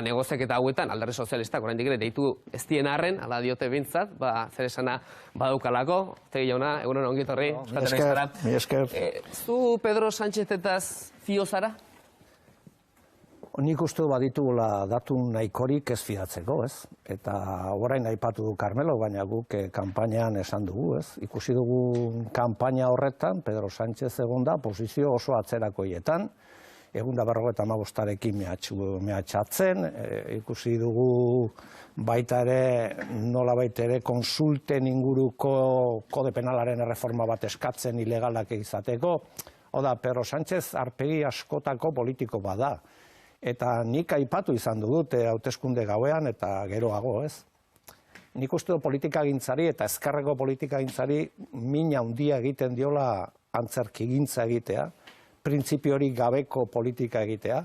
Negoziaketa hauetan, Alderdi Sozialistak oraindik ere deitu ez dien arren, ala diote behintzat, zer esana badaukalako. Otegi jauna, egunon ongi etorri. Mi esker. Zu Pedro Sánchez-etaz fio zara? Nik uste baditugula datu nahikorik ez fidatzeko, ez? Eta orain aipatu du Carmelo, baina guk kanpainan esan dugu, ez? Ikusi dugu kanpaina horretan, Pedro Sánchez egon da posizio oso atzerakoietan, egun da 55arekin mehatxatzen, ikusi dugu baita ere, nola baita ere, konsulten inguruko kode penalaren erreforma bat eskatzen ilegalak izateko. Oda, Pedro Sánchez arpegi askotako politiko bada. Eta nik aipatu izan dut hauteskunde gauean eta geroago, ez? Nik uste du politikagintzari eta ezkerreko politikagintzari mina handia egiten diola antzerkigintza egitea, printzipiorik gabeko politika egitea,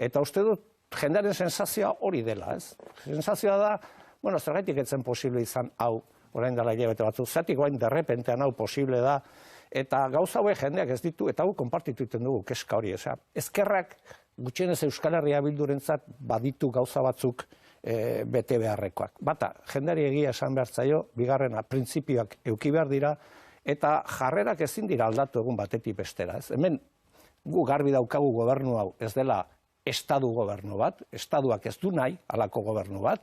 eta uste dut jendearen sensazioa hori dela, ez? Sensazioa da, bueno, zergaitik etzen posible izan hau, orain dela hilabete batzuk, zergatik orain derrepentean hau posible da, eta gauza hauek jendeak ez ditu, eta hau konpartitu egiten dugu keska hori, ezkerrak gutxienez Euskal Herria Bildurentzat baditu gauza batzuk bete beharrekoak. Bata, jendeari egia esan behar zaio, bigarrena, printzipioak eduki behar dira, eta jarrerak ezin dira aldatu egun batetik bestera. Hemen, gu garbi daukagu gobernu hau, ez dela estadu gobernu bat, estaduak ez du nahi, halako gobernu bat,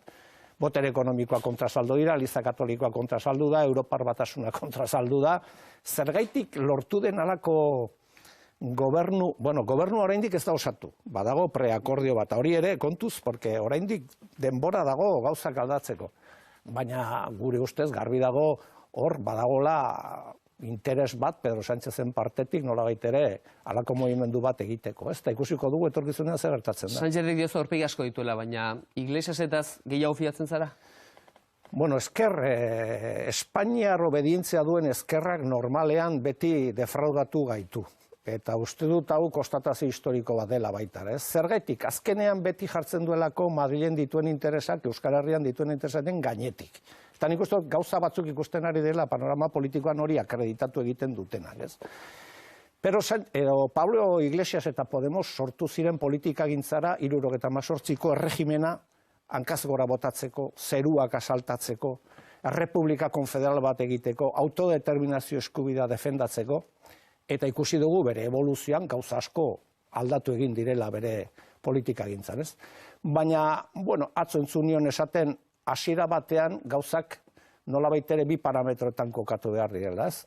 botere ekonomikoa kontrasaldu dira, Eliza Katolikoa kontrasaldu da, Europar Batasuna kontrasaldu da, zergaitik lortu den halako gobernu oraindik ez da osatu, badago preakordio bat, hori ere kontuz, porque oraindik denbora dago gauzak aldatzeko, baina gure ustez garbi dago hor badagola interes bat Pedro Sánchezen partetik nolabait ere halako mugimendu bat egiteko, ez? Eta ikusiko dugu etorkizunean zer gertatzen da. Sánchezek diozu aurpegi asko dituela, baina Iglesiasetaz gehiago fidatzen zara? Bueno, Espainiar obedientzia duen ezkerrak normalean beti defraudatu gaitu. Eta uste dut hau konstatazio historiko bat dela baita, ez? Zergaitik, azkenean beti jartzen duelako Madrilen dituen interesak, Euskal Herrian dituen interesaten gainetik. Eta nik uste gauza batzuk ikusten ari dela panorama politikoan hori akreditatu egiten dutenak, ez? Pero Pablo Iglesias eta Podemos sortu ziren politikagintzara 78ko erregimena hankaz gora botatzeko, zeruak asaltatzeko, errepublika konfederal bat egiteko, autodeterminazio eskubidea defendatzeko, eta ikusi dugu bere evoluzioan gauza asko aldatu egin direla bere politikagintzan, ez? Baina, bueno, atzo entzun nion esaten hasiera batean gauzak nolabait ere bi parametroetan kokatu behar direla, ez?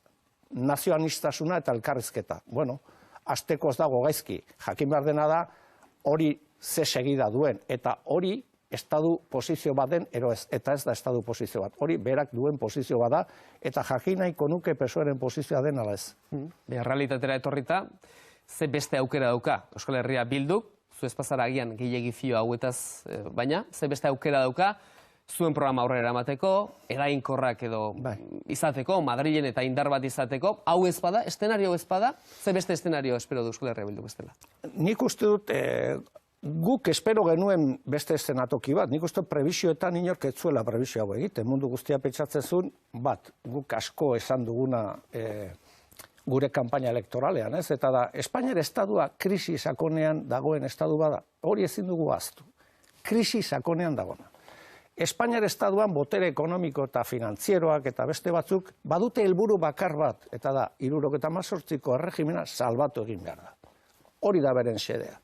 Nazioanistasuna eta elkarrizketa. Bueno, hasteko ez dago gaizki, jakin behar dena da hori ze segida duen, eta hori estadu posizio bat den, eta ez da estadu posizio bat. Hori berak duen posizio bat da, eta jakin nahiko nuke PSOEren posizioa den ala ez. Realitatera etorrita, ze beste aukera dauka Euskal Herria Bilduk, zu ezpazara agian gehiegi fio hauetaz, baina, ze beste aukera dauka, zuen programa aurrera eramateko, eraginkorrak edo izateko, Madrilen eta indar bat izateko, hau ez bada, estenario ez bada, ze beste estenario espero du Euskal Herria Bilduk bestela? Nik uste dut, guk espero genuen beste eszenatoki bat, nik uste prebisioetan inork ez zuela prebisio hau egiten, mundu guztia pentsatzezun, bat, guk asko esan duguna gure kanpaina elektoralean, ez? Eta da, Espainiar estadua krisi sakonean dagoen estadu bada, hori ezin dugu ahaztu, krisi sakonean dagoena. Espainiar estaduan botere ekonomiko eta finantzieroak eta beste batzuk badute helburu bakar bat, eta da, 78ko erregimena salbatu egin behar da. Hori da beren xedea.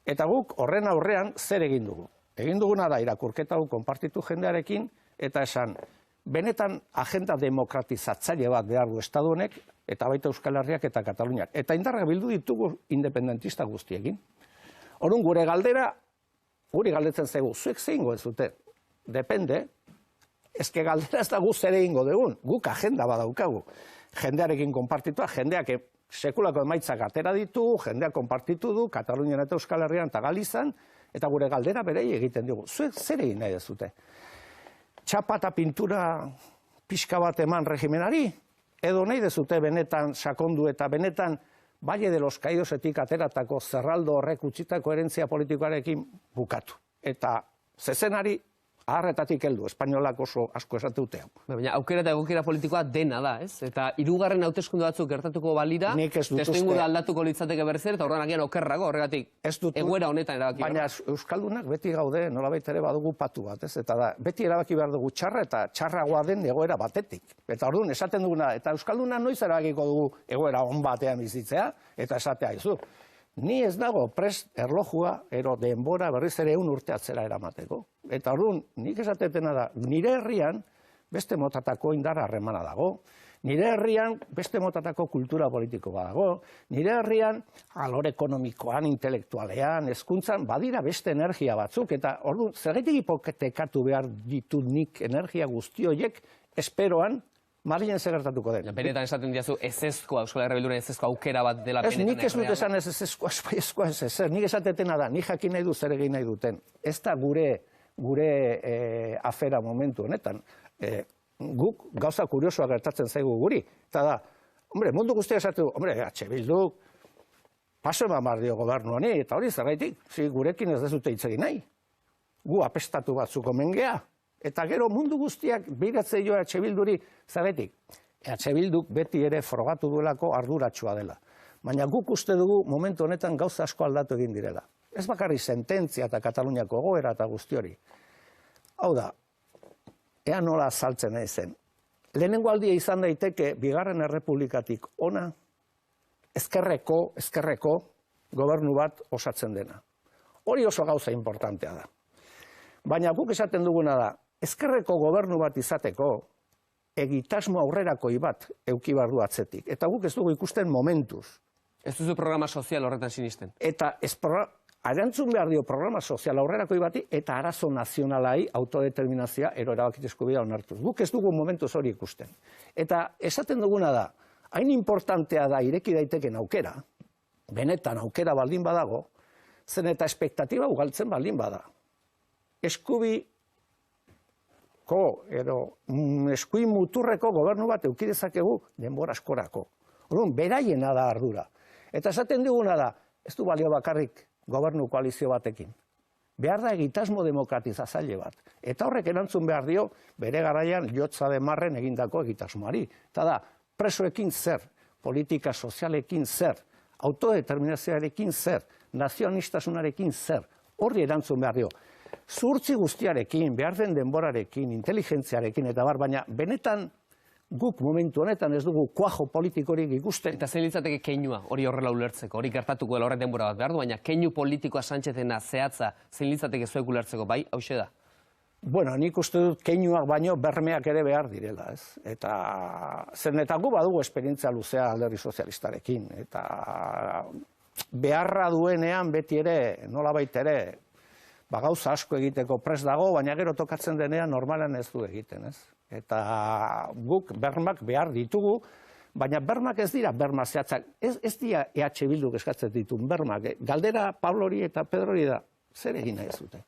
Eta guk horren aurrean zer egin dugu? Egin duguna da irakurketa hau konpartitu jendearekin eta esan, benetan agenda demokratizatzaile bat behar du estadu honek, eta baita Euskal Herriak eta Kataluniak. Eta indarrak bildu ditugu independentista guztiekin. Orduan gure galdera, guri galdetzen zaigu, zuek zein goen zute? Depende, ezke galdera ez da gu zer egingo dugun, guk agenda badaukagu. Jendearekin konpartitua, jendeak sekulako emaitzak atera ditu, jendeak konpartitu du, Katalunian eta Euskal Herrian eta Galizan, eta gure galdera berei egiten dugu. Zuek zer egin nahi dezute? Txapa eta pintura pixka bat eman regimenari? Edo nahi dezute benetan sakondu eta benetan Valle de los Caidosetik ateratako zerraldo horrek utzitako herentzia politikoarekin bukatu. Eta zezenari Aharretatik heldu, espainolak oso asko esatute hau. Baina aukera eta egokiera politikoa dena da, ez? Eta hirugarren hauteskunde batzuk gertatuko balira, Nik ez dut testuinguru uste. aldatuko litzateke berriz ere, eta horren agian okerrago, horregatik Ez dut- egoera honetan erabaki. Baina Euskaldunak beti gaude, nolabait ere badugu patu bat, ez? Eta da, beti erabaki behar dugu txarra eta txarragoa den egoera batetik. Eta orduan, esaten duguna, eta Euskalduna noiz erabakiko dugu egoera on batean bizitzea, eta esatea izu. Ni ez dago prest erlojua, ero denbora berriz ere 100 urte atzera eramateko. Eta orduan, nik esatetena da, nire herrian beste motatako indar harremana dago, nire herrian beste motatako kultura politikoa dago, nire herrian alor ekonomikoan, intelektualean, hezkuntzan badira beste energia batzuk, eta orduan, zergatik hipotekatu behar ditut nik energia guzti horiek esperoan, Madrilen zer gertatuko den. Benetan esaten diazu ezezkoa, Euskal Herria Bilduren ezezkoa aukera bat dela Ez, benetan nik ez dut erreala. esan ez ezezkoa ez ezer, nik esatetena da, nik jakin nahi du zer egin nahi duten. Ez da gure afera momentu honetan. Guk gauza kuriosoa gertatzen zaigu guri. Eta da, hombre, mundu guztia esatu, hombre, Bilduk, paso eman behar dio gobernu honi, eta hori zergaitik, gurekin ez dezute hitz egin nahi. Gu apestatu batzuk omen gea. Eta gero mundu guztiak beiratzea jo Bilduri zergaitik. Bilduk beti ere frogatu duelako arduratsua dela. Baina guk uste dugu momentu honetan gauza asko aldatu egin direla. Ez bakarri sententzia eta Kataluniako egoera eta guzti hori. Hau da, ea nola saltzen nahi zen. Lehenengo aldia izan daiteke, bigarren errepublikatik ona, ezkerreko gobernu bat osatzen dena. Hori oso gauza importantea da. Baina guk esaten duguna da, ezkerreko gobernu bat izateko, egitasmo aurrerakoi bat eduki behar du atzetik. Eta guk ez dugu ikusten momentuz. Ez duzu programa sozial horretan sinisten. Eta erantzun behar dio programa sozial aurrerakoi bati eta arazo nazionalai autodeterminazioa ero erabakitze eskubidea onartuz. Guk ez dugu momentuz hori ikusten. Eta esaten duguna da, hain importantea da ireki daiteken aukera, benetan aukera baldin badago, zen eta espektatiba ugaltzen baldin bada. Eskuin muturreko gobernu bat eduki dezakegu denbora askorako. Orduan, beraiena da ardura. Eta esaten duguna da, ez du balio bakarrik gobernu koalizio batekin. Behar da egitasmo demokratizatzaile bat. Eta horrek erantzun behar dio, bere garaian Jotza de Marren egindako egitasmoari. Eta da, presoekin zer, politika sozialekin zer, autodeterminazioarekin zer, nazionistasunarekin zer, horri erantzun behar dio. Zuhurtzi guztiarekin, behar den denborarekin, inteligentziarekin, eta baina benetan guk momentu honetan ez dugu kuajo politikorik ikusten. Eta zein litzateke keinua hori horrela ulertzeko, hori gertatuko dela horren denbora bat behar du, baina keinu politikoa Sánchezena zehatza zein litzateke zuek ulertzeko, bai, hauxe da? Bueno, nik uste dut keinuak baino bermeak ere behar direla, ez? Eta gu badugu esperientzia luzea alderdi sozialistarekin, eta beharra duenean beti ere, nolabait ere, gauza asko egiteko prest dago, baina gero tokatzen denean normalean ez du egiten, ez? Eta guk bermak behar ditugu, baina bermak ez dira berma zehatzak, ez dira EH Bilduk eskatzen ditun bermak. Galdera Pablori eta Pedrori da, zer egin nahi ez dute?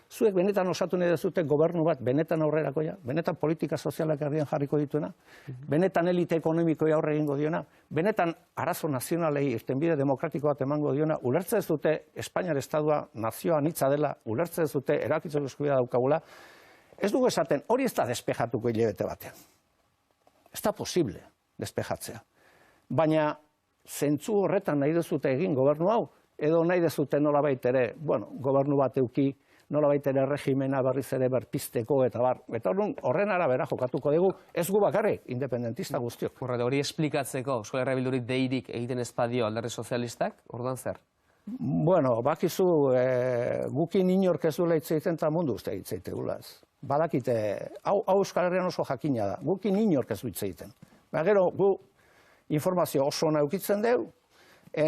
Zuek benetan osatu nahi dezute gobernu bat benetan aurrerakoia, benetan politika sozialak erdian jarriko dituena, benetan elite ekonomikoia aurre egingo diona, benetan arazo nazionalei irtenbide demokratiko bat emango diona, ulertzen ez dute Espainiar Estadua nazioa anitza dela, ulertzen ez dute erabakitzeko eskubidea daukagula, ez dugu esaten hori ez da despejatuko hilabete batean. Ez da posible despejatzea. Baina zentzu horretan nahi dezute egin gobernu hau, edo nahi dezute nolabait ere, gobernu bat eduki, nolabait ere regimena berriz ere berpizteko eta bar. Eta horren arabera jokatuko dugu, ez gu bakarrik, independentista guztiok. Hori esplikatzeko, Euskal Herria Bilduri deirik egiten espadio alderdi sozialistak, orduan zer? Bueno, bakizu, gukin inork ez duela hitz egiten eta mundu uste hitz egiteula ez. Badakite, hau Euskal Herrian oso jakina da, gukin inork ez du hitz egiten. Gero, gu informazio oso ona eukitzen dugu,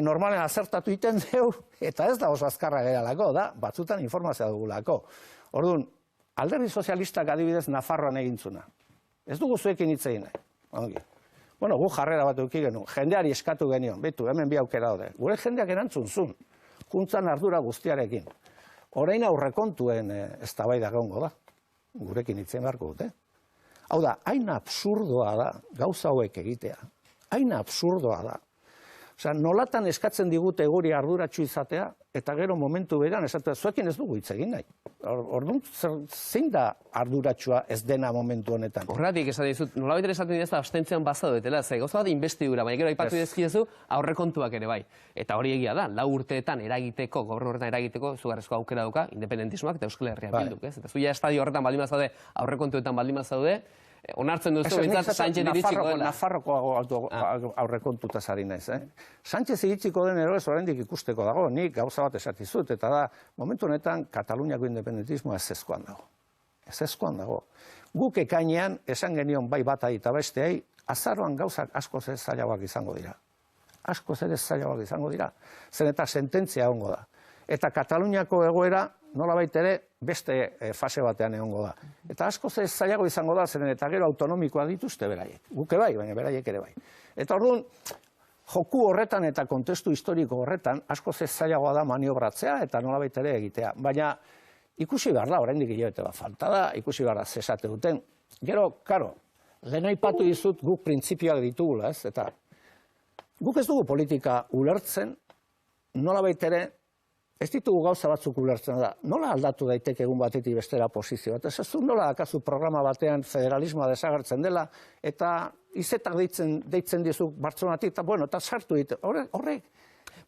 normalen azertatu iten dugu, eta ez da oso azkarra geralako, da, batzutan informazioa dugulako. Orduan, alderdi sozialistak adibidez Nafarroan egintzuna. Ez dugu zuekin hitz egin nahi. Ongi. Gu jarrera bat eduki genuen, jendeari eskatu genion, betu, hemen bi aukera daude. Gure jendeak erantzun zuen, juntzan ardura guztiarekin. Orain aurrekontuen eztabaida egongo da, gurekin hitz egin beharko dute. Hau da, hain absurdoa da gauza hauek egitea. Hain absurdoa da. Osea, nolatan eskatzen digute guri arduratsu izatea, eta gero momentu beran esatea, zuekin ez dugu hitz egin nahi. Orduan, zein da arduratsua ez dena momentu honetan? Horregatik esaten dizut, nolabait ere esaten dizut abstentzioan bazaudetela, ze gauza bat inbestidura, baina gero aipatu dizkiezu aurrekontuak ere bai. Eta hori egia da, 4 urteetan eragiteko, gobernu horretan eragiteko, zugarrezko aukera dauka, independentismoak eta Euskal Herria Bilduk, ez? Eta zuia estadio horretan baldin bazaude, aurrekontuetan baldin bazaude, onartzen duzu, bintzat Sánchez iritsiko dela. Nafarroko aurrekontutaz ari naiz. Sánchez iritsiko den ero ez oraindik ikusteko dago, nik gauza bat esatizut, eta da, momentu honetan Kataluniako independentismoa ezezkoan dago. Ezezkoan dago. Guk ekainean, esan genion bai batai eta besteai, azaroan gauzak askoz ez zailagoak izango dira. Askoz ere zailagoak izango dira. Zen eta sententzia egongo da. Eta Kataluniako egoera, nolabait ere, beste fase batean egongo da. Eta askoz ez zailago izango da, zeren eta gero autonomikoa dituzte beraiek. Guke bai, baina beraiek ere bai. Eta orduan, joku horretan eta kontestu historiko horretan, askoz ez zailagoa da maniobratzea eta nolabait ere egitea. Baina ikusi behar da, oraindik hilabete bat falta da, ikusi behar da zesate duten. Gero, karo, lehen aipatu dizut guk printzipioak ditugula, ez? Eta guk ez dugu politika ulertzen, nolabait ere, ez ditugu gauza batzuk ulertzen da. Nola aldatu daiteke egun batetik bestera posizio bat? Ez du nola dakazu programa batean federalismoa desagertzen dela, eta izetak deitzen dizu Bartzelonatik, eta bueno, eta sartu ditu. Horrek,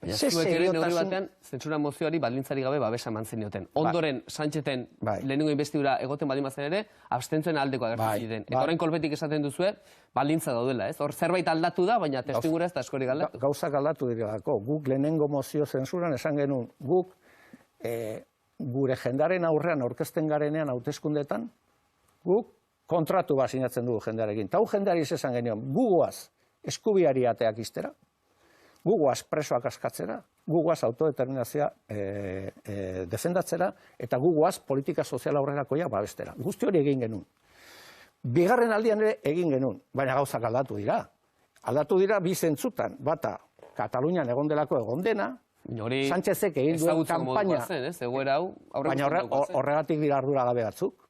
baina zuek ere neurri batean, zentsura mozioari baldintzari gabe babesa eman zenioten. Ondoren, Sánchezen lehenengo inbestidura egoten baldin bazen ere, abstentzioen aldeko agertu ziren. Eta orain kolpetik esaten duzue, baldintza daudela, ez? Hor zerbait aldatu da, baina testigura ez da askorik aldatu. Gauzak aldatu direlako. Guk lehenengo mozio zentsuran esan genuen, guk gure jendaren aurrean aurkezten garenean hauteskundetan, guk kontratu bat sinatzen dugu jendearekin. Eta jendeari esan genion, gugoaz eskubiari ateak iztera, gugoaz presoak askatzera, gugoaz autodeterminazioa defendatzera, eta gugoaz politika sozial aurrerakoia babestera. Guzti hori egin genuen. Bigarren aldian ere egin genuen, baina gauzak aldatu dira. Aldatu dira bi zentzutan, bata Katalunian egon delako egon dena, Sánchezek egin duen kanpaina, baina horregatik dira arduragabe batzuk.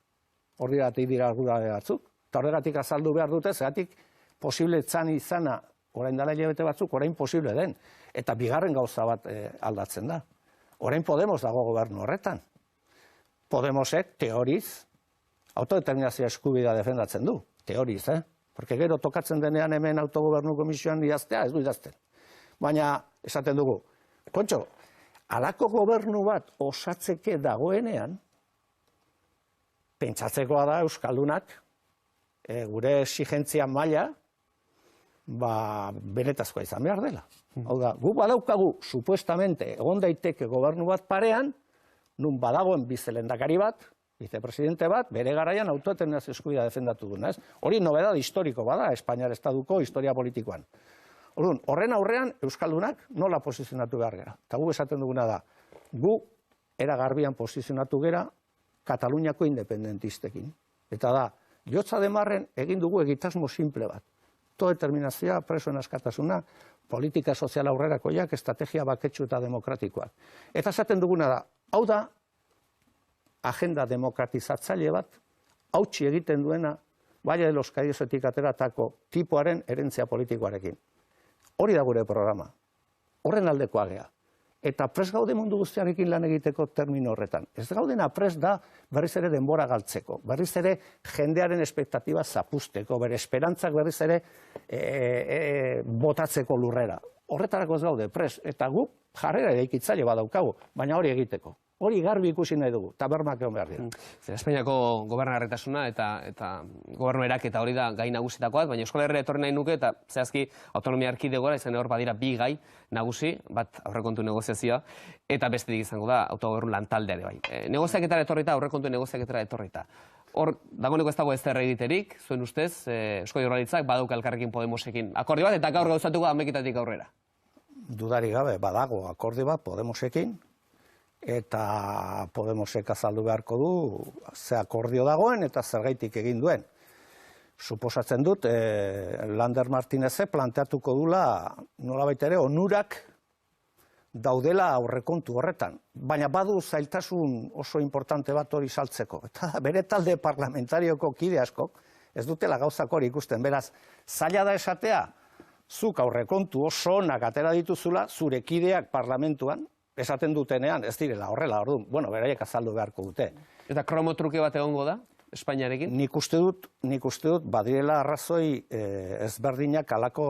Horregatik dira arduragabe batzuk. Eta horregatik azaldu behar dute, zeratik posible izana, orain dela hilabete batzuk, orain posible den. Eta bigarren gauza bat aldatzen da. Orain Podemos dago gobernu horretan. Podemosek, teoriz, autodeterminazioa eskubidea defendatzen du. Teoriz, Porque gero tokatzen denean hemen autogobernu komisioan idaztea, ez du idazten. Baina, esaten dugu, Kontxo, halako gobernu bat osatzeke dagoenean, pentsatzekoa da Euskaldunak, gure exigentzia maila, benetazkoa izan behar dela. Hau da, gu badaukagu, supuestamente, egon daiteke gobernu bat parean, nun badagoen bizelendakari bat, vicepresidente bat, bere garaian autodeterminazio eskubidea defendatu duna, ez? Hori nobedad historiko bada, Espainiar Estaduko historia politikoan. Horren aurrean, Euskaldunak nola posizionatu behar gara. Eta gu esaten duguna da, gu era garbian posizionatu gera Kataluniako independentistekin. Eta da, Jotza Demarren egin dugu egitasmo simple bat. Autodeterminazioa, presoen askatasuna, politika sozial aurrerakoiak, estrategia baketsu eta demokratikoak. Eta esaten duguna da, hau da, agenda demokratizatzaile bat, hautsi egiten duena, Valle de los Caídosetik ateratako tipoaren herentzia politikoarekin. Hori da gure programa. Horren aldekoa gea. Eta prest gaude mundu guztiarekin lan egiteko termino horretan. Ez gaudena prest da berriz ere denbora galtzeko, berriz ere jendearen espektatiba zapusteko, bere esperantzak berriz ere botatzeko lurrera. Horretarako ez gaude prest, eta gu jarrera eraikitzaile badaukagu, baina hori egiteko. Hori garbi ikusi nahi dugu, eta bermak egon behar dira. Espainiako gobernarretasuna eta gobernu eraketa hori da gai nagusitakoak, baina Euskal Herria etorri nahi nuke, eta zehazki autonomia erkidegoa izan hor badira bi gai nagusi, bat aurrekontu negoziazioa, eta bestetik izango da autogobernu lantaldeare bai. Negoziaketara etorrita, aurrekontu negoziaketara etorrita. Hor, dagoeneko ez dago ezer egiterik, zuen ustez, Eusko Jaurlaritzak badauka Elkarrekin Podemosekin akordio bat, eta gaur gauzatuko Ameketatik aurrera. Dudari gabe, badago akordio bat Podemosekin, eta Podemosek azaldu beharko du ze akordio dagoen eta zergaitik egin duen. Suposatzen dut, Lander Martineze planteatuko dula nolabait ere onurak daudela aurrekontu horretan. Baina badu zailtasun oso importante bat hori saltzeko. Eta bere talde parlamentarioko kide askok ez dutela gauzak hori ikusten. Beraz, zaila da esatea, zuk aurrekontu oso onak atera dituzula zure kideak parlamentuan, esaten dutenean, ez direla horrela, orduan, bueno, beraiek azaldu beharko dute. Eta kromo truke bat egongo da, Espainiarekin? Nik uste dut, badirela arrazoi ezberdinak alako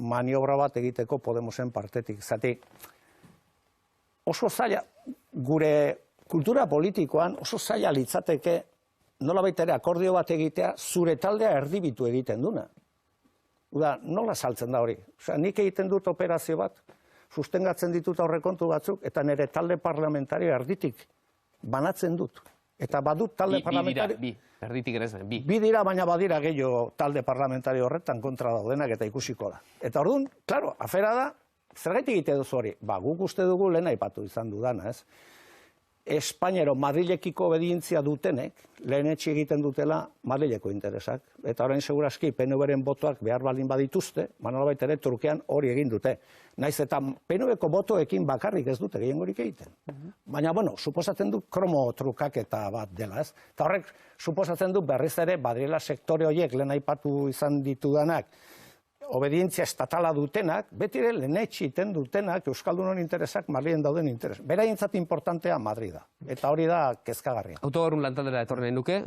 maniobra bat egiteko Podemosen partetik. Zati, oso zaila, gure kultura politikoan oso zaila litzateke nolabait ere akordio bat egitea zure taldea erdibitu egiten duna. Uda, nola saltzen da hori? Osea, nik egiten dut operazio bat, sustengatzen ditut aurrekontu batzuk, eta nire talde parlamentario erditik banatzen dut. Eta badut talde parlamentario... Bi, erditik ere zen, bi. Bi dira, baina badira gehiago talde parlamentario horretan kontra daudenak eta ikusiko da. Eta orduan, klaro, afera da, zergaitik egite duzu hori? Ba, guk uste dugu lehen aipatu izan dudana, ez? Espainiero Madrilekiko obedientzia dutenek, lehen etxe egiten dutela Madrileko interesak. Eta orain seguraski PNV-ren botoak behar baldin badituzte, nolabait ere trukean hori egin dute. Naiz eta PNV-ko botoekin bakarrik ez dute gehiengorik egiten. Baina, bueno, suposatzen du kromo trukaketa bat dela, ez? Eta horrek suposatzen du berriz ere badirela sektore horiek lehen aipatu izan ditudanak, obedientzia estatala dutenak, beti ere lehenetxe iten dutenak Euskaldunon interesak Madrilen dauden interes. Beraientzat importantea Madrid da. Eta hori da kezkagarria. Autogobernun lantaldera etorri nahi nuke.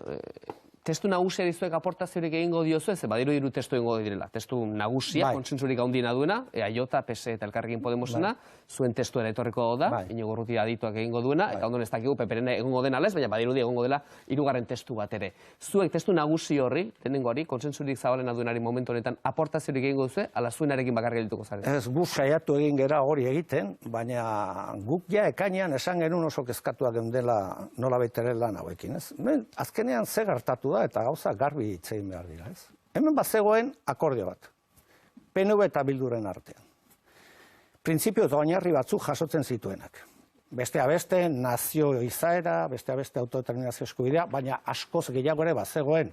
Testu nagusia dizuek aportaziorik egingo diozu ez? Badiru testu egingo direla. Testu nagusia, kontsensurik handiena duena, EAJ, PS eta Elkarrekin Podemosena, zuen testuera etorriko da, Iñigo Urrutia adituak egingo duena, eta ondoen ez dakigu PPren egongo dena lez, baina badirudi egongo dela hirugarren testu bat ere. Zuek testu nagusi horri, tenengo hori, kontsensurik zabalena duenari momentu honetan aportaziorik egingo duzu, ala zuenarekin bakarrik gelituko zare? Ez, gu saiatu egin gera hori egiten, baina guk ja ekainean esan genuen oso kezkatuak geundela nola baitere lan hauekin, ez? Azkenean ze gertatu da eta gauza garbi hitz egin behar dira, ez? Hemen bazegoen akordio bat, PNV eta Bilduren artean. Printzipio eta oinarri batzuk jasotzen zituenak. Besteak beste nazio izaera, besteak beste autodeterminazio eskubidea, baina askoz gehiago ere bazegoen.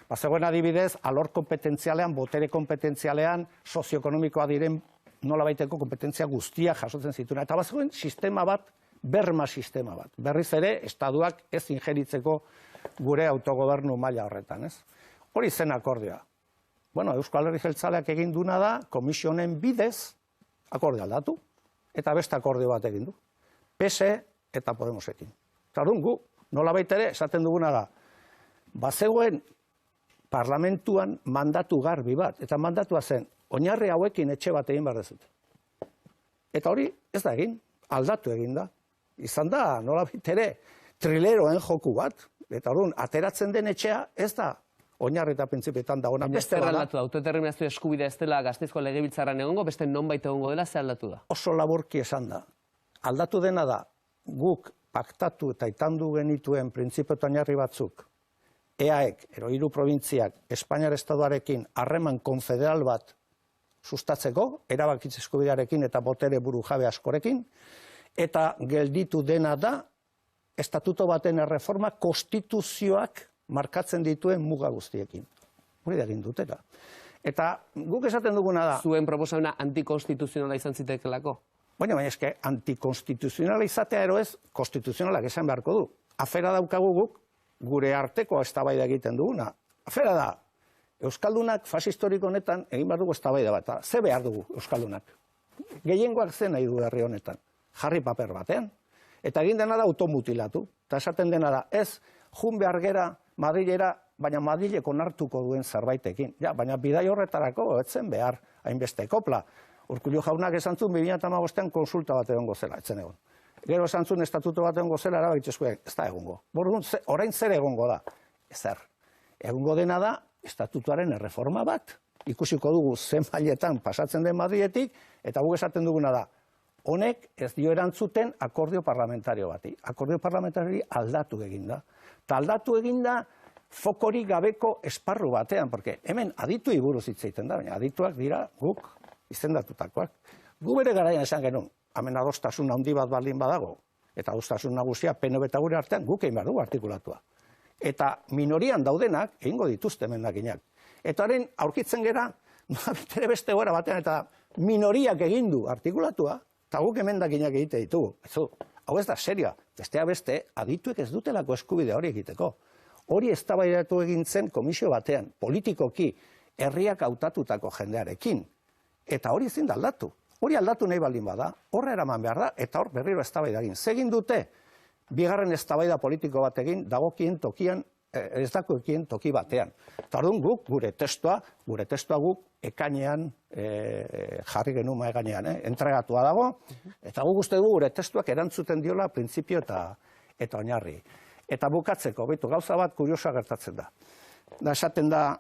Bazegoen adibidez, alor kompetentzialean, botere kompetentzialean, sozioekonomikoa diren nolabaiteko kompetentzia guztiak jasotzen zituen. Eta bazegoen sistema bat, berma sistema bat. Berriz ere, estatuak ez ingeritzeko gure autogobernu maila horretan, ez? Hori zen akordioa. Bueno, Euskal Herri Jeltzaleak egin duna da, komisionen bidez, akordioa aldatu, eta beste akordio bat egin du. PSE eta Podemosekin. Eta orduan gu, nolabait ere, esaten duguna da, bazegoen parlamentuan mandatu garbi bat, eta mandatua zen, oinarri hauekin etxe bat egin behar dezute. Eta hori, ez da egin, aldatu egin da. Izan da, nolabait ere, trileroen joku bat, eta orduan, ateratzen den etxea, ez da, oinarri eta printzipietan dagoena. Beste aldatu da, autodeterminazio eskubidea ez dela Gasteizko Legebiltzarran egongo, beste nonbait egongo dela, ze aldatu da? Oso laburki esan da. Aldatu dena da, guk paktatu eta itandu genituen printzipio eta oinarri batzuk, EAek, hiru probintziak, Espainiar Estatuarekin harreman konfederal bat sustatzeko, erabakitze eskubidearekin eta botere burujabe askorekin, eta gelditu dena da, estatuto baten erreforma konstituzioak markatzen dituen muga guztiekin. Hori da egin dutela. Eta guk esaten duguna da... Zuen proposamena antikonstituzionala izan zitekelako? Baina eske antikonstituzionala izatea ero ez, konstituzionalak esan beharko du. Afera daukagu guk, gure arteko eztabaida egiten duguna. Afera da, Euskaldunak fasistoriko honetan egin behar dugu eztabaida bat. Ze behar dugu Euskaldunak? Gehiengoak zen nahi du herri honetan. Jarri paper batean. Eta egin dena da automutilatu. Eta esaten dena da, ez, jun behar gera, Madrilera, baina Madrilek onartuko duen zerbaitekin. Ja, baina bidai horretarako etzen behar hainbeste kopla. Urkullu jaunak esan zuen 2015an konsulta bat egongo zela, etzen egon. Gero esan zuen estatuto bat egongo zela, erabakitzeskuek, ez da egongo. Orain zer egongo da? Ezer. Egongo dena da, estatutuaren erreforma bat. Ikusiko dugu zen mailetan pasatzen den Madriletik, eta guk esaten duguna da, honek ez dio erantzuten akordio parlamentario bati. Akordio parlamentario aldatu eginda. Eta aldatu eginda fokorik gabeko esparru batean, porque hemen aditu buruz hitz egiten da, baina adituak dira guk izendatutakoak. Gu bere garaian esan genuen, hemen adostasun handi bat baldin badago, eta adostasun nagusia PNV eta gure artean guk egin behar dugu artikulatua. Eta minorian daudenak egingo dituzte emendakinak. Eta haren aurkitzen gera, ere beste gora batean, eta minoriak egin du artikulatua, eta guk emendakinak egite ditugu. Hau ez da serioa, besteak beste, adituek ez dutelako eskubide hori egiteko. Hori eztabaidatu egin zen komisio batean, politikoki, herriak hautatutako jendearekin. Eta hori ezin da aldatu. Hori aldatu nahi baldin bada, horre eraman behar da, eta hor berriro eztabaida egin. Zegin dute, bigarren eztabaida politiko bat egin, dagokien tokian, ez dagoekien toki batean. Eta orduan guk, gure testua guk ekainean jarri genuen mahai gainean, entregatua dago, eta guk uste dugu gure testuak erantzuten diola printzipio eta oinarri. Eta bukatzeko, beitu, gauza bat kuriosa gertatzen da. Da esaten da,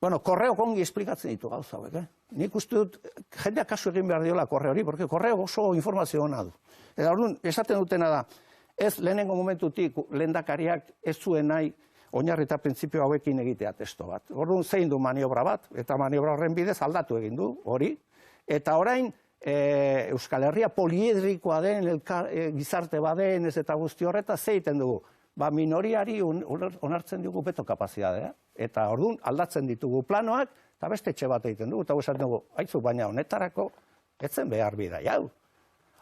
bueno, korreok ongi esplikatzen ditu gauza hauek, Nik uste dut, jendeak kasu egin behar diola korre hori, porque korreo oso informazio hona du. Eta orduan, esaten dutena da, ez lehenengo momentutik lehendakariak ez zuen nahi oinarri eta printzipio hauekin egitea testo bat. Orduan zein du maniobra bat, eta maniobra horren bidez aldatu egin du, hori. Eta orain, Euskal Herria poliedrikoa den, gizarte baden, ez eta guzti horreta, zeiten dugu. Minoriari onartzen dugu beto kapazitatea. Eta orduan aldatzen ditugu planoak, eta beste etxe bat egiten dugu, eta esaten dugu, haitzu, baina honetarako, etzen behar bida, jau.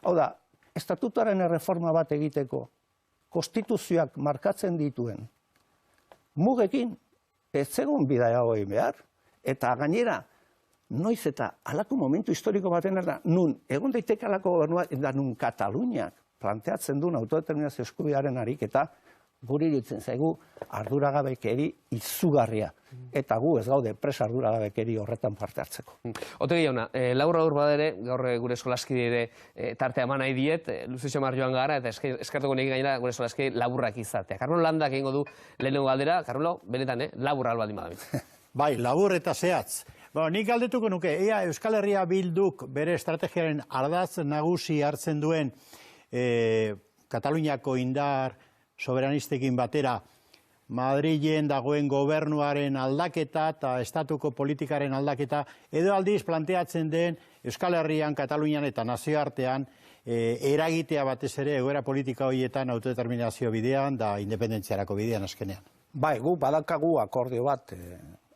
Hau da, estatutuaren erreforma bat egiteko, konstituzioak markatzen dituen, mugekin, ez zegoen bida jau egin behar, eta gainera, noiz eta halako momentu historiko baten da, nun, egon daiteke halako gobernua, eta nun Kataluniak planteatzen duen autodeterminazio eskubidearen ariketa, guri iruditzen zaigu arduragabekeri izugarria. Eta gu ez gaude presa arduragabekeri horretan parte hartzeko. Otegi jauna, labur badere, gaur gure eskolazkide ere tartea eman nahi diet, Luzixo Marjoan gara, eta eskertuko negi gainera gure eskolazkide laburrak izatea. Karmelo Landak egingo du lehenengo galdera, Karmelo, benetan, labur albaldin badabit. Bai, labur eta zehatz. Nik galdetuko nuke, ea Euskal Herria Bilduk bere estrategiaren ardatz nagusi hartzen duen Kataluniako indar soberanistekin batera, Madrilen dagoen gobernuaren aldaketa eta estatuko politikaren aldaketa, edo aldiz planteatzen den Euskal Herrian, Katalunian eta nazioartean eragitea batez ere egoera politika horietan autodeterminazio bidean da independentziarako bidean azkenean. Bai, gu badakagu akordio bat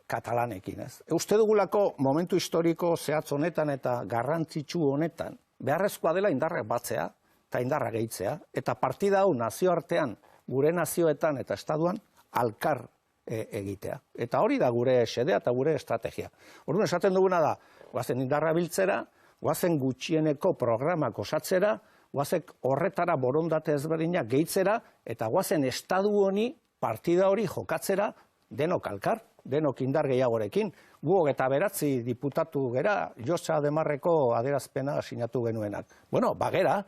katalanekin, ez? Uste dugulako momentu historiko zehatz honetan eta garrantzitsu honetan, beharrezkoa dela indarrak batzea eta indarra gehitzea, eta partida hau nazioartean, gure nazioetan eta estatuan, alkar egitea. Eta hori da gure xedea eta gure estrategia. Orduan esaten duguna da, guazen indarra biltzera, guazen gutxieneko programak osatzera, guazen horretara borondate ezberdinak gehitzera, eta guazen estadu honi, partida hori jokatzera, denok alkar, denok indar gehiagorekin. Gu 29 diputatu gera, Josa Demarreko adierazpena sinatu genuenak. Bueno, bagera,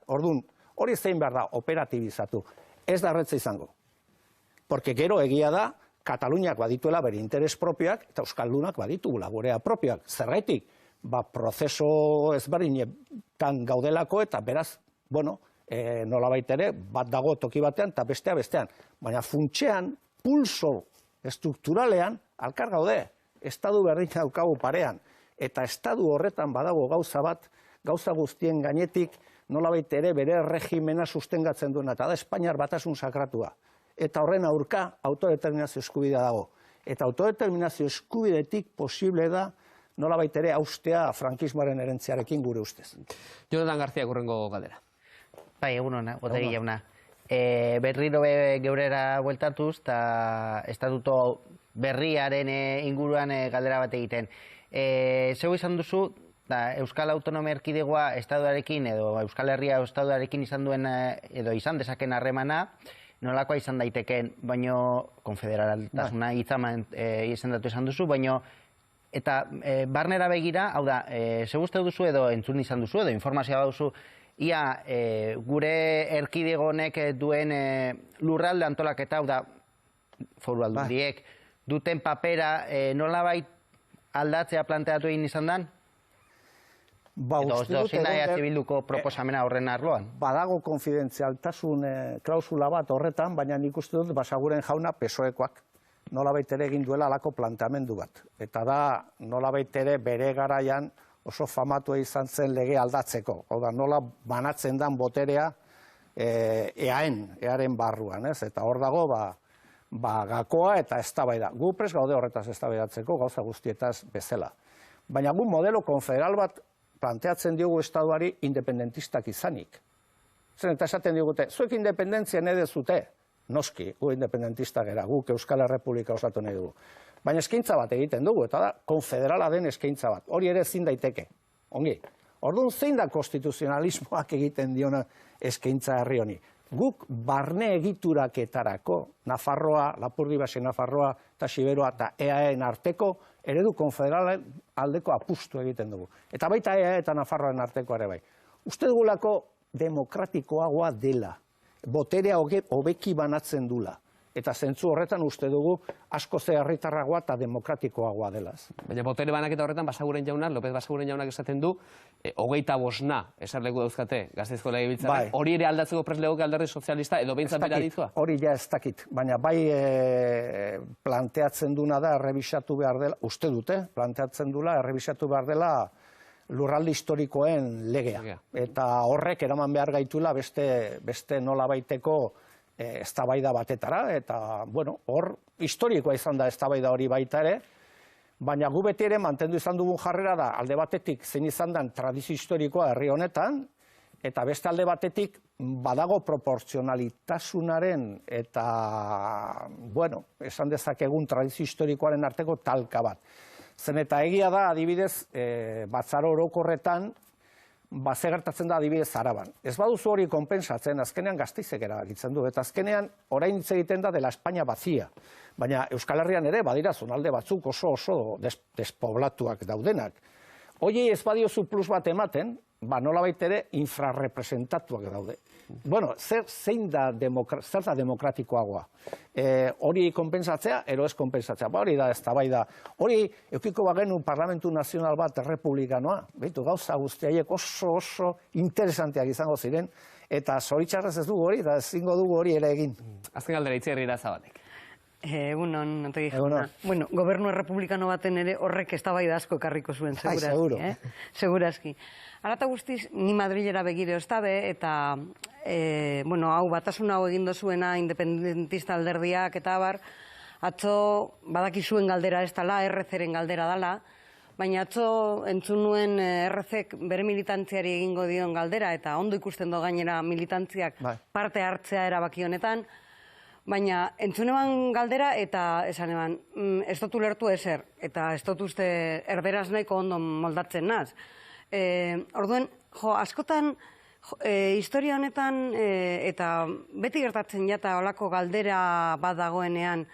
orduan, hori zein behar da operatibizatu. Ez da erretza izango. Porque gero egia da, Kataluniak badituela bere interes propioak, eta Euskaldunak baditugula gurea propioak. Zergaitik, prozeso ezberdinetan gaudelako, eta beraz, bueno, nolabait ere, bat dago toki batean, eta bestean. Baina funtsean, pulso estrukturalean, alkar gaude, estadu berdina daukagu parean, eta estadu horretan badago gauza bat, gauza guztien gainetik, nolabait ere bere regimena sustengatzen duena, eta da Espainiar Batasun sakratua. Eta horren aurka autodeterminazio eskubidea dago. Eta autodeterminazio eskubidetik posible da nolabait ere haustea frankismoaren erentziarekin gure ustez. Jonathan García gurrengo galdera. Bai, egun hona, Otegi jauna. Berriro geurera bueltatuz, eta estatuto berriaren inguruan galdera bat egiten. Zeu izan duzu, Euskal Autonomia Erkidegoa estatuarekin edo Euskal Herria estatuarekin izan duen edo izan dezaken harremana, nolakoa izan daiteken, baino konfederaltasuna hitzaman izendatu izan duzu, baino eta barnera begira, hau da, zeu uste duzu edo entzun izan duzu edo informazioa duzu, ia gure erkidego honek duen lurralde antolaketa, hau da, foru aldundiek, duten papera nolabait aldatzea planteatu egin izan dan? Edo zein da Bilduko proposamena horren arloan? Badago konfidentzialtasun klausula bat horretan, baina nik uste dut Basaguren jauna PSOEkoak nolabait ere egin duela alako planteamendu bat. Eta da nolabait ere bere garaian oso famatua izan zen lege aldatzeko. Hau da, nola banatzen dan boterea earen barruan, ez? Eta hor dago, gakoa eta eztabaida. Gu prest gaude horretaz eztabaidatzeko, gauza guztietaz bezala. Baina gu modelo konfederal bat planteatzen diogu estatuari independentistak izanik. Zer eta esaten digute, zuek independentzia nahi dezute, noski, gu independentista gera, guk Euskal Errepublika osatu nahi dugu. Baina eskaintza bat egiten dugu, eta da, konfederala den eskaintza bat. Hori ere ezin daiteke. Ongi. Orduan, zein da konstituzionalismoak egiten diona eskaintza herri honi? Guk barne egituraketarako Nafarroa, Lapurdi-Base Nafarroa eta Siberoa eta EAEen arteko eredu konfederalen aldeko apustu egiten dugu. Eta baita EAE eta Nafarroaren arteko ere bai. Uste dugulako demokratikoagoa dela, boterea hobeki banatzen dula. Eta zentzu horretan uste dugu asko ze herritarragoa eta demokratikoagoa dela. Baina botere banaketa horretan Basaguren jaunak, López Basaguren jaunak esaten du, 25 eserleku dauzkate Gasteizko Legebiltzarrak. Hori ere aldatzeko prest legoke Alderdi Sozialista edo behintzat bera ditua? Hori ja ez dakit, baina bai planteatzen duna da errebisatu behar dela, uste dute, planteatzen dula errebisatu behar dela lurralde historikoen legea. Eta horrek eraman behar gaitula beste nolabaiteko eztabaida batetara, eta, bueno, hor historikoa izan da eztabaida hori baita ere, baina gu beti ere mantendu izan dugun jarrera da, alde batetik zein izan den tradizio historikoa herri honetan, eta beste alde batetik badago proportzionalitasunaren eta, bueno, esan dezakegun tradizio historikoaren arteko talka bat. Zen eta egia da, adibidez, batzar orokorretan, ze gertatzen da adibidez Araban. Ez baduzu hori konpensatzen, azkenean Gasteizek erabakitzen du, eta azkenean orain hitz egiten da dela Espainia bazia. Baina Euskal Herrian ere badira zonalde batzuk oso despoblatuak daudenak. Hoiei ez badiozu plus bat ematen, nolabait ere infrarrepresentatuak daude. Bueno, zer da demokratikoagoa? Hori konpensatzea, ero ez konpensatzea. Hori da eztabaida. Hori eukiko bagenu Parlamentu Nazional bat errepublikanoa, behitu gauza guztiaiek oso interesanteak izango ziren, eta zoritxarrez ez dugu hori, da ezingo dugu hori ere egin. Azken galdera Itziar Irazabalek. Egunon, Otegi jauna. Bueno, gobernu errepublikano baten ere horrek eztabaida asko ekarriko zuen, segurazki. Segurazki. Arata guztiz, ni Madrilera begire oztabe, eta, bueno, hau batasun hau egin dozuena independentista alderdiak eta abar, atzo badakizuen galdera ez dela, RC-ren galdera dela, baina atzo entzun nuen RC-ek bere militantziari egingo dion galdera, eta ondo ikusten do gainera militantziak parte hartzea erabaki honetan, baina entzun eban galdera eta esan eban, ez dut ulertu ezer, eta ez dut uste erderaz nahiko ondo moldatzen naz. Orduen, askotan historia honetan eta beti gertatzen jata olako galdera bat dagoenean,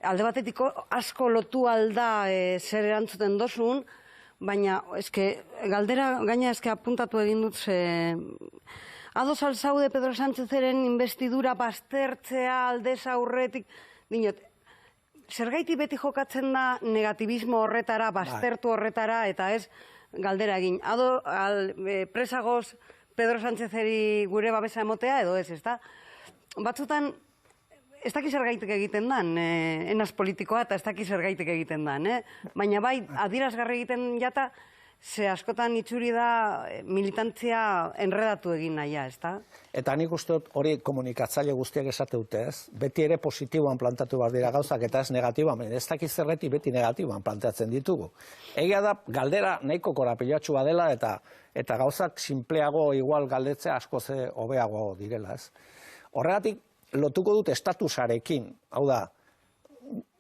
alde batetik asko lotu alda zer erantzuten dozun, baina galdera gaina apuntatu egin dut ados alzaude Pedro Sánchezeren investidura baztertzea aldez aurretik, dinot, zergaiti beti jokatzen da negatibismo horretara, baztertu horretara, eta ez galdera egin. Presagoz Pedro Sánchezeri gure babesa emotea, edo ez da? Batzutan, ez dakiz zergaitik egiten dan, enaz politikoa, eta ez dakiz zergaitik egiten dan, baina bai, adierazgarri egiten jata, ze askotan itxuri da militantzia enredatu egin nahia, ez da? Eta nik uste dut hori komunikatzaile guztiak esate dute, ez? Beti ere positiboan plantatu behar dira gauzak eta ez negatiboan, ez dakiz zerreti beti negatiboan planteatzen ditugu. Egia da, galdera nahiko korapilatxua dela eta gauzak sinpleago igual galdetzea asko ze hobeago direla, ez? Horregatik, lotuko dut estatusarekin, hau da,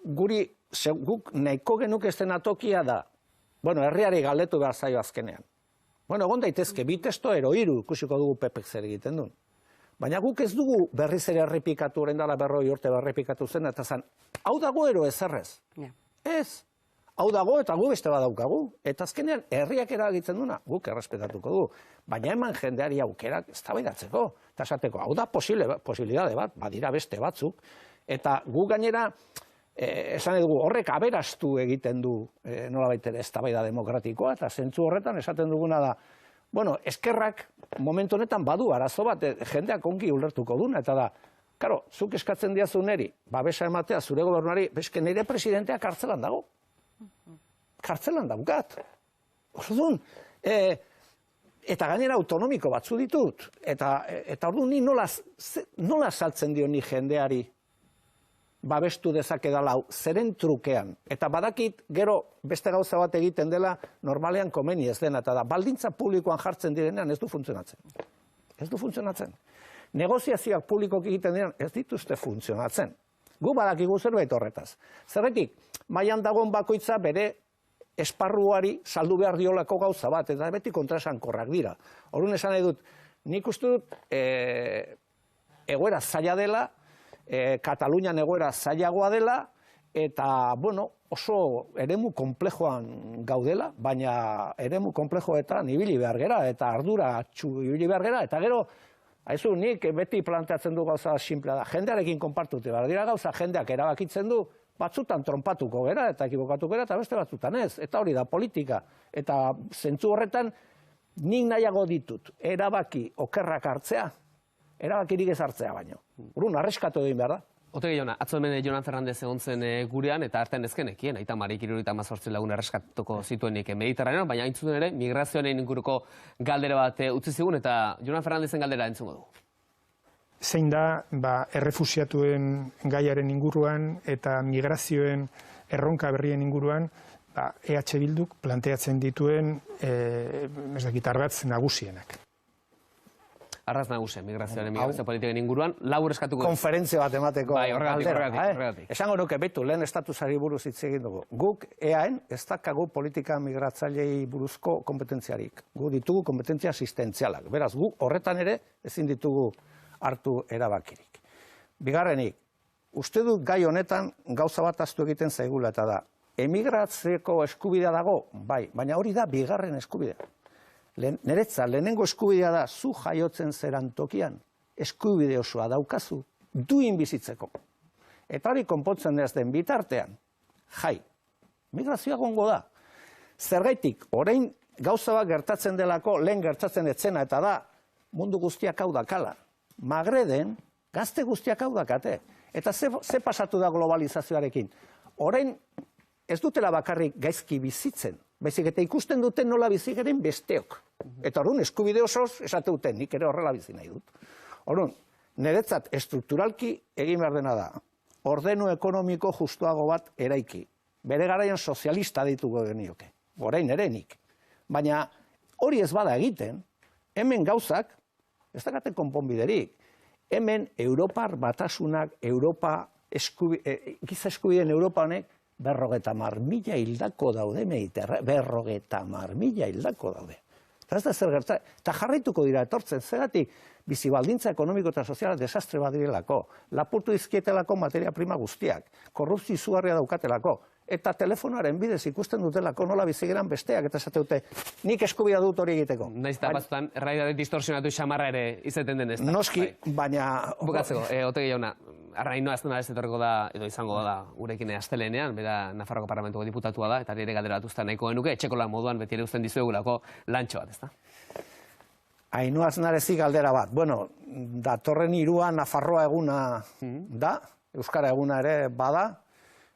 guk nahiko genuke estenatokia da, bueno, herriari galdetu behar zaio azkenean. Bueno, egon daitezke, bi testo ero hiru ikusiko dugu Pepek zer egiten duen. Baina guk ez dugu berriz ere errepikatu, orain dela 40 urte errepikatu zen, eta zan, hau dago ero ezerrez. Ez. Hau dago eta gu beste badaukagu. Eta azkenean herriak eragitzen duna, guk errespetatuko dugu. Baina eman jendeari aukerak eztabaidatzeko. Eta esateko, hau da posibilidade bat, badira beste batzuk. Eta gu gainera, esan dugu, horrek aberastu egiten du nolabait ere eztabaida demokratikoa, eta zentzu horretan esaten duguna da, bueno, eskerrak momentu honetan badu arazo bat, jendeak ongi ulertuko duna, eta da, karo, zuk eskatzen diazu neri, babesa ematea zure gobernuari, beske nire presidentea kartzelan dago. Kartzelan daukat. Orduan, eta gainera autonomiko batzu ditut, eta orduan ni nola saltzen dio ni jendeari babestu dezakedala zeren trukean. Eta badakit gero beste gauza bat egiten dela normalean komeni ez dena, eta da baldintza publikoan jartzen direnean ez du funtzionatzen. Ez du funtzionatzen. negoziazioak publikoki egiten diren ez dituzte funtzionatzen. Gu badakigu zerbait horretaz. Zergatik, mailan dagoen bakoitza bere esparruari saldu behar diolako gauza bat, eta beti kontraesankorrak dira. Orduan esan nahi dut, nik uste dut egoera zaila dela, Katalunian egoera zailagoa dela, eta, bueno, oso eremu konplejoan gaudela, baina eremu konplejoetan ibili behar gera, eta arduratsu ibili behar gera, eta gero, haizu, nik beti planteatzen du gauza simplea da, jendearekin konpartute behar dira gauza, jendeak erabakitzen du, batzutan trompatuko gera, eta ekibokatuko gera, eta beste batzutan ez, eta hori da politika, eta zentzu horretan, nik nahiago ditut, erabaki okerrak hartzea, erabakirik ez hartzea baino. Urun, arreskatu egin behar da. Otegi jauna, atzo hemen Jonan Fernandez egon zen gurean, eta artean ezkenekien, aita Marik 78 lagun erreskatuko zituenik Mediterranean, baina aintzuten ere, migrazioaren inguruko galdera bat utzi zigun, eta Jonan Fernandezen galdera entzungo dugu. Zein da errefusiatuen gaiaren inguruan eta migrazioen erronka berrien inguruan EH Bilduk planteatzen dituen ardatz nagusienak. Arraz nagusia, migrazioaren migrazio politiken inguruan, labur eskatuko... Konferentzia bat emateko horregatik. Esango nuke, betu, lehen estatusari buruz hitz egin dugu. Guk EAen ez dakagu politika migratzailei buruzko kompetentziarik. Gu ditugu kompetentzia asistentzialak. Beraz, gu horretan ere ezin ditugu hartu erabakirik. Bigarrenik, uste dut gai honetan gauza bat ahaztu egiten zaigula eta da. Emigratzeko eskubidea dago, bai, baina hori da bigarren eskubidea. Niretzat, lehenengo eskubidea da, zu jaiotzen zeran tokian, eskubide osoa daukazu, duin bizitzeko. Eta hori konpontzen ez den bitartean, migrazioa gongo da. Zergaitik, orain gauza bat gertatzen delako, lehen gertatzen etzena, eta da, mundu guztiak hau dakala. Magreden, gazte guztiak hau dakate. Eta ze pasatu da globalizazioarekin? Orain, ez dutela bakarrik gaizki bizitzen, baizik eta ikusten duten nola bizi garen besteok. Eta orduan, eskubide osoz esate duten, nik ere horrela bizi nahi dut. Orduan, niretzat estrukturalki egin behar dena da, ordenu ekonomiko justuago bat eraiki. Bere garaian sozialista dituko genioke, orain ere nik. Baina hori ez bada egiten, hemen gauzak, ez dakaten konponbiderik. Hemen Europar batasunak, giza eskubideen Europa honek, 50.000 hildako daude, 50.000 hildako daude. Eta ez da zer gertatzen, eta jarraituko dira etortzen, zeratik bizi baldintza ekonomiko eta soziala desastre bat direlako, lapurtu dizkietelako materia prima guztiak, korrupzio izugarria daukatelako, eta telefonoaren bidez ikusten dutelako nola bizi geran besteak, eta esate dute, nik eskubidea dut hori egiteko. Naiz eta batzutan, errealitatea distorsionatu xamarra ere izaten den ez da. Noski, baina... Bukatzeko, Otegi jauna, Arrainoa Aznar ez etorriko da, edo izango da, gurekin astelehenean, bera Nafarroko Parlamentuko diputatua da, eta ere galdera batuzta nahiko genuke, etxeko lan moduan beti ere uzten dizuegulako lantxo bat, ez da? Ainhoa Aznarezi galdera bat. Bueno, datorren 3 Nafarroa eguna da, Euskara eguna ere bada,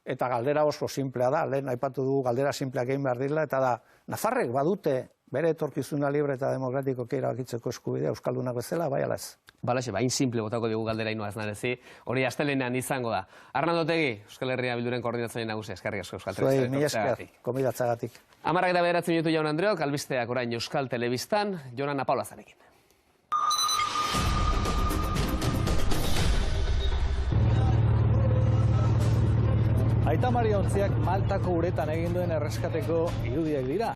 eta galdera oso simplea da, lehen aipatu dugu galdera simpleak egin behar direla, eta da, Nafarrek badute bere etorkizuna libre eta demokratikoki erabakitzeko eskubidea Euskaldunak bezala, bai ala ez. Balaxe, hain simple botako dugu galdera Ainhoa Aznarezi, hori astelehenean izango da. Arnaldo Otegi, Euskal Herria Bilduren koordinatzaile nagusia, eskerrik asko Euskal Telebistan. Mila esker, konbidatzagatik. 10:09 minutu Jaun Andreok, albisteak orain Euskal Telebistan, Jonan Apaolazarekin. Aita Mari ontziak Maltako uretan egin duen erreskateko irudiak dira.